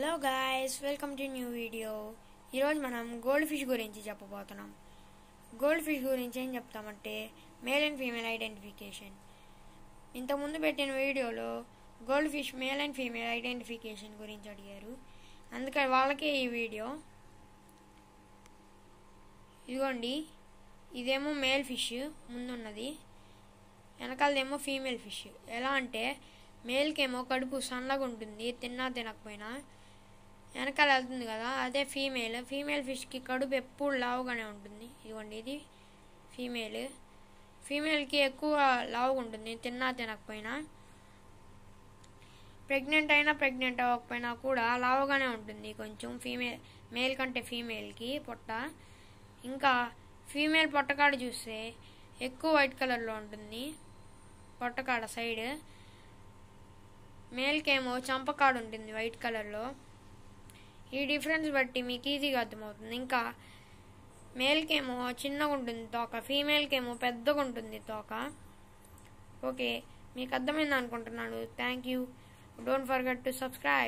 Hello guys, welcome to new video. ఈరోజు మనం gold fish గురించి చెప్పబోతున్నాం. గోల్డ్ ఫిష్ గురించి ఏం చెప్తామంటే మేల్ అండ్ ఫీమేల్ ఐడెంటిఫికేషన్. ఇంతకుముందు పెట్టిన వీడియోలో gold fish male and female identification గురించి అడిగారు, అందుకని వాళ్ళకే ఈ వీడియో. ఇదిగోండి, ఇదేమో మేల్ ఫిష్ ముందున్నది, వెనకాలదేమో ఫీమేల్ ఫిష్. ఎలా అంటే మేల్కేమో కడుపు సన్నగా ఉంటుంది, తిన్నా తినకపోయినా వెనకాల వెళ్తుంది కదా, అదే ఫీమేల్ ఫిష్కి కడుపు ఎప్పుడు లావుగానే ఉంటుంది. ఇదిగోండి, ఇది ఫీమేల్కి ఎక్కువ లావుగా ఉంటుంది తిన్నా తినకపోయినా. ప్రెగ్నెంట్ అవ్వకపోయినా కూడా లావుగానే ఉంటుంది కొంచెం మేల్ కంటే ఫీమేల్కి పొట్ట. ఇంకా ఫీమేల్ పొట్టకాడ చూస్తే ఎక్కువ వైట్ కలర్లో ఉంటుంది పొట్టకాడ సైడ్, మేల్కేమో చంపకాడ ఉంటుంది వైట్ కలర్లో. ఈ డిఫరెన్స్ బట్టి మీకు ఈజీగా అర్థమవుతుంది. ఇంకా మేల్కేమో చిన్నగా ఉంటుంది తోక, ఫీమేల్కేమో పెద్దగా ఉంటుంది తోక. ఓకే, మీకు అర్థమైంది అనుకుంటున్నాను. Thank you. Don't forget to subscribe.